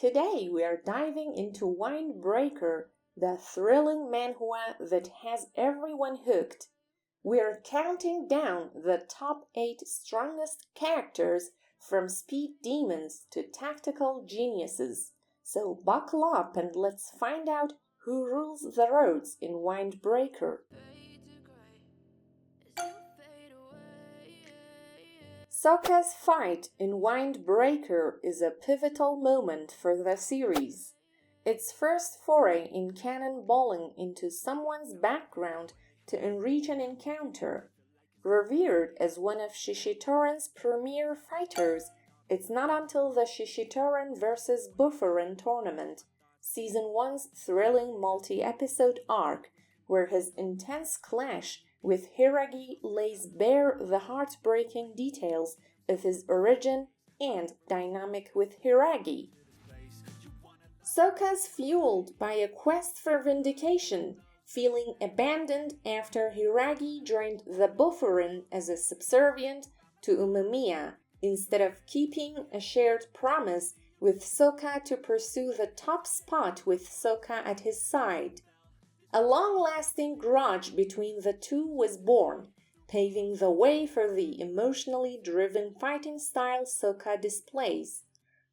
today we are diving into Windbreaker, the thrilling manhwa that has everyone hooked. We are counting down the top 8 strongest characters from speed demons to tactical geniuses. So buckle up and let's find out who rules the roads in Windbreaker. Sooka's fight in Windbreaker is a pivotal moment for the series. Its first foray in cannonballing into someone's background to enrich an encounter. Revered as one of Shishitoran's premier fighters, it's not until the Shishitoran vs. Bufferin tournament, Season 1's thrilling multi-episode arc, where his intense clash with Hiiragi lays bare the heartbreaking details of his origin and dynamic with Hiiragi. Sooka's fueled by a quest for vindication, feeling abandoned after Hiiragi joined the Bufferin as a subservient to Umia, instead of keeping a shared promise with Sooka to pursue the top spot with Sooka at his side. A long-lasting grudge between the two was born, paving the way for the emotionally driven fighting style Sooka displays.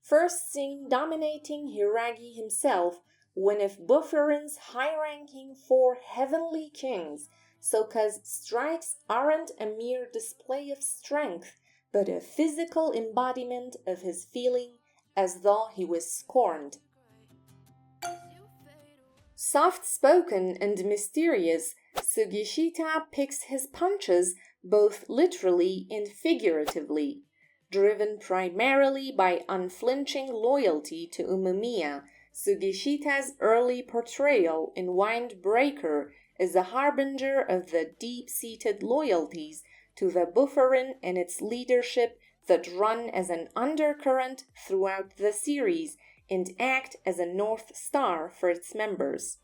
First seen dominating Hiiragi himself, one of Bufferin's high-ranking 4 heavenly kings, Sooka's strikes aren't a mere display of strength, but a physical embodiment of his feeling as though he was scorned. Soft-spoken and mysterious, Sugishita picks his punches both literally and figuratively. Driven primarily by unflinching loyalty to Umia, Sugishita's early portrayal in Windbreaker is a harbinger of the deep-seated loyalties to the Bufferin and its leadership that run as an undercurrent throughout the series and act as a North Star for its members.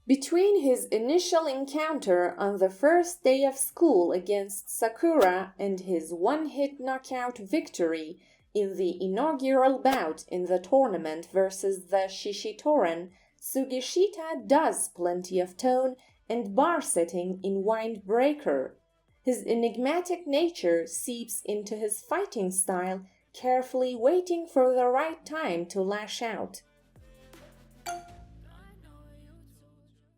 Between his initial encounter on the first day of school against Sakura and his one-hit knockout victory in the inaugural bout in the tournament versus the Shishitoran, Sugishita does plenty of tone and bar-setting in Windbreaker. His enigmatic nature seeps into his fighting style, carefully waiting for the right time to lash out.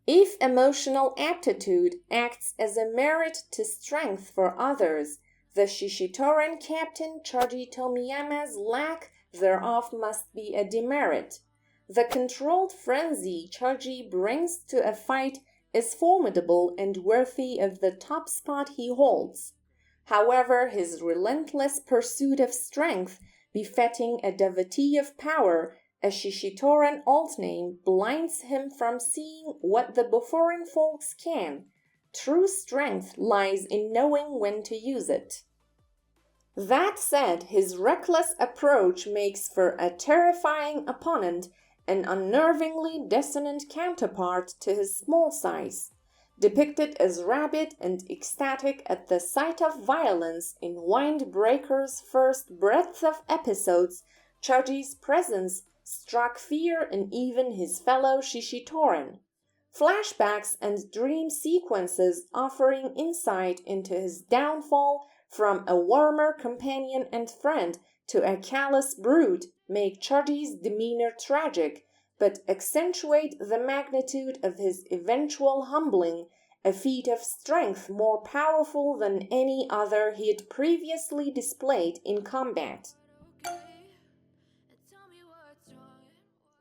If emotional aptitude acts as a merit to strength for others, the Shishitoran captain Choji Tomiyama's lack thereof must be a demerit. The controlled frenzy Choji brings to a fight is formidable and worthy of the top spot he holds. However, his relentless pursuit of strength, befitting a devotee of power, a Shishitoran alt-name, blinds him from seeing what the Bufferin folks can. True strength lies in knowing when to use it. That said, his reckless approach makes for a terrifying opponent, an unnervingly dissonant counterpart to his small size. Depicted as rabid and ecstatic at the sight of violence in Windbreaker's first breadth of episodes, Choji's presence struck fear in even his fellow Shishitoran. Flashbacks and dream sequences offering insight into his downfall from a warmer companion and friend to a callous brute make Choji's demeanor tragic, but accentuate the magnitude of his eventual humbling, a feat of strength more powerful than any other he had previously displayed in combat.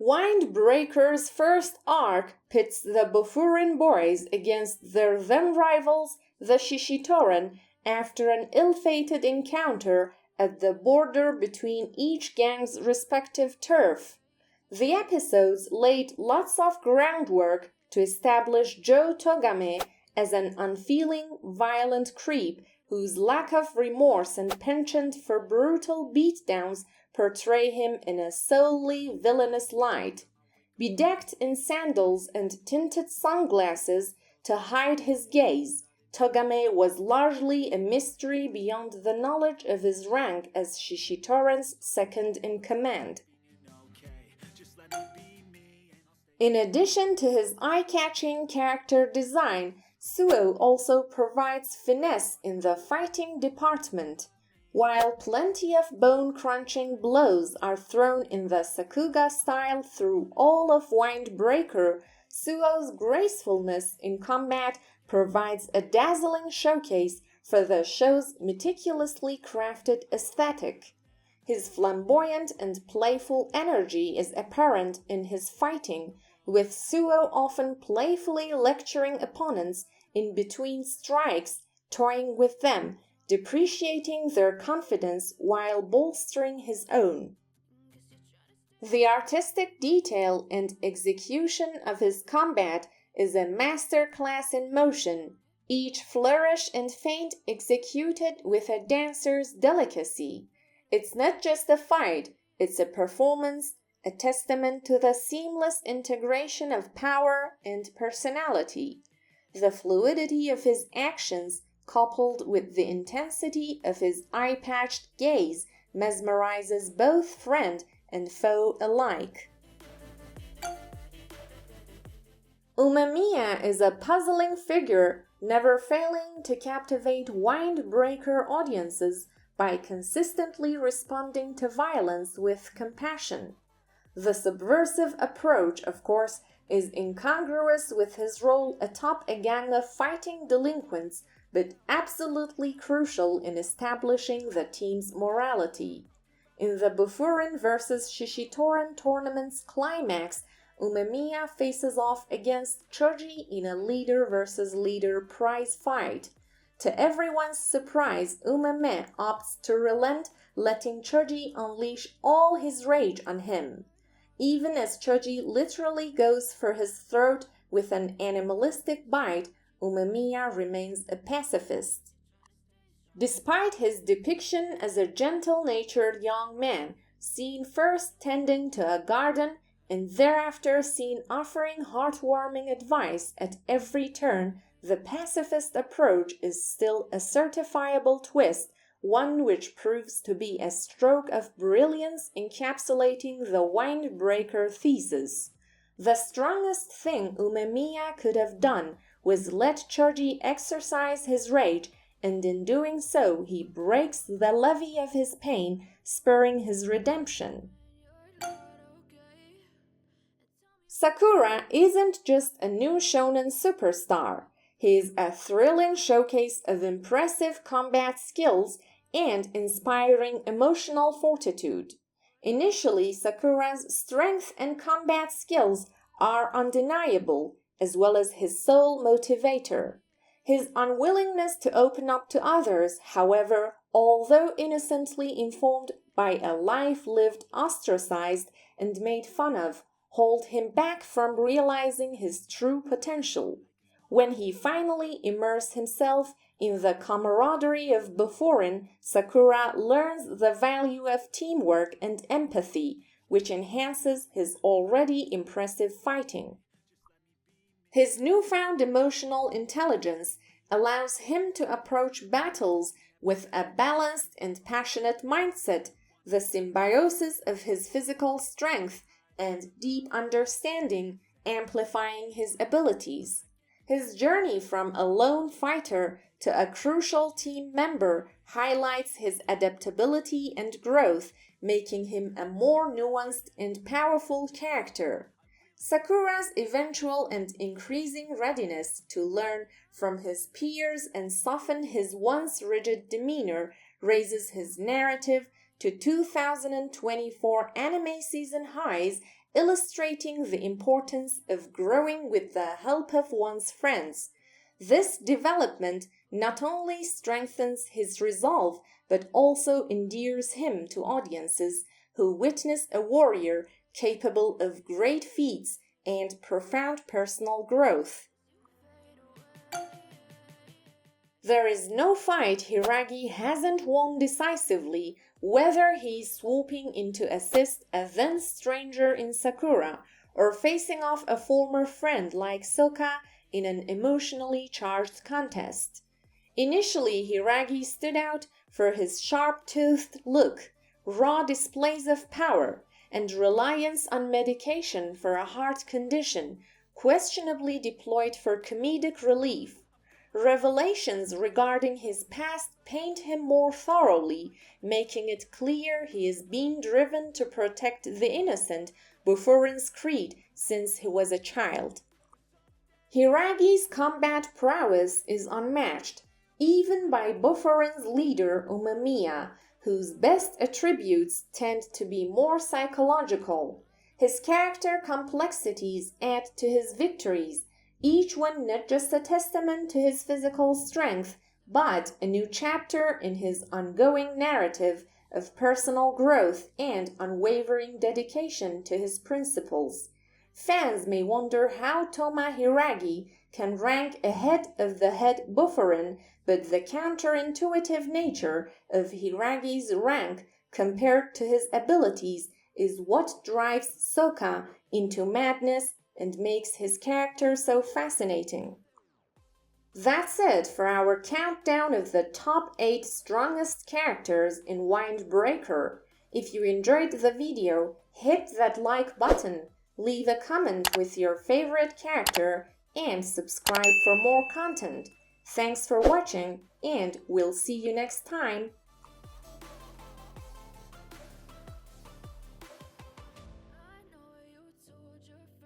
Windbreaker's first arc pits the Bufferin boys against their then-rivals, the Shishitoran, after an ill-fated encounter at the border between each gang's respective turf. The episodes laid lots of groundwork to establish Joe Togame as an unfeeling, violent creep whose lack of remorse and penchant for brutal beatdowns portray him in a solely villainous light. Bedecked in sandals and tinted sunglasses to hide his gaze, Togame was largely a mystery beyond the knowledge of his rank as Shishitoran's second-in-command. In addition to his eye-catching character design, Suo also provides finesse in the fighting department. While plenty of bone-crunching blows are thrown in the Sakuga style through all of Windbreaker, Suo's gracefulness in combat provides a dazzling showcase for the show's meticulously crafted aesthetic. His flamboyant and playful energy is apparent in his fighting, with Suo often playfully lecturing opponents in between strikes, toying with them, depreciating their confidence while bolstering his own. The artistic detail and execution of his combat is a masterclass in motion, each flourish and feint executed with a dancer's delicacy. It's not just a fight, it's a performance, a testament to the seamless integration of power and personality. The fluidity of his actions, coupled with the intensity of his eye-patched gaze, mesmerizes both friend and foe alike. Umia is a puzzling figure, never failing to captivate Windbreaker audiences by consistently responding to violence with compassion. The subversive approach, of course, is incongruous with his role atop a gang of fighting delinquents, but absolutely crucial in establishing the team's morality. In the Bufurin vs. Shishitoran tournament's climax, Umemiya faces off against Choji in a leader versus leader prize fight. To everyone's surprise, Umeme opts to relent, letting Choji unleash all his rage on him. Even as Choji literally goes for his throat with an animalistic bite, Umemiya remains a pacifist. Despite his depiction as a gentle-natured young man, seen first tending to a garden and thereafter seen offering heartwarming advice at every turn, the pacifist approach is still a certifiable twist, one which proves to be a stroke of brilliance encapsulating the Windbreaker thesis. The strongest thing Umemiya could have done was let Choji exercise his rage, and in doing so he breaks the levee of his pain, spurring his redemption. Sakura isn't just a new shonen superstar. He is a thrilling showcase of impressive combat skills and inspiring emotional fortitude. Initially, Sakura's strength and combat skills are undeniable, as well as his sole motivator. His unwillingness to open up to others, however, although innocently informed by a life lived ostracized and made fun of, hold him back from realizing his true potential. When he finally immerses himself in the camaraderie of Bufurin, Sakura learns the value of teamwork and empathy, which enhances his already impressive fighting. His newfound emotional intelligence allows him to approach battles with a balanced and passionate mindset, the symbiosis of his physical strength and deep understanding amplifying his abilities. His journey from a lone fighter to a crucial team member highlights his adaptability and growth, making him a more nuanced and powerful character. Sakura's eventual and increasing readiness to learn from his peers and soften his once rigid demeanor raises his narrative to 2024 anime season highs, illustrating the importance of growing with the help of one's friends. This development not only strengthens his resolve, but also endears him to audiences who witness a warrior capable of great feats and profound personal growth. There is no fight Hiiragi hasn't won decisively, whether he's swooping in to assist a then stranger in Sakura, or facing off a former friend like Sooka in an emotionally charged contest. Initially, Hiiragi stood out for his sharp-toothed look, raw displays of power, and reliance on medication for a heart condition, questionably deployed for comedic relief. Revelations regarding his past paint him more thoroughly, making it clear he is being driven to protect the innocent Bufurin's creed since he was a child. Hiiragi's combat prowess is unmatched, even by Bufurin's leader Umia, whose best attributes tend to be more psychological. His character complexities add to his victories, each one not just a testament to his physical strength, but a new chapter in his ongoing narrative of personal growth and unwavering dedication to his principles. Fans may wonder how Toma Hiiragi can rank ahead of the head Bufurin, but the counterintuitive nature of Hiiragi's rank compared to his abilities is what drives Sooka into madness and makes his character so fascinating. That's it for our countdown of the top 8 strongest characters in Windbreaker. If you enjoyed the video, hit that like button, leave a comment with your favorite character, and subscribe for more content. Thanks for watching, and we'll see you next time.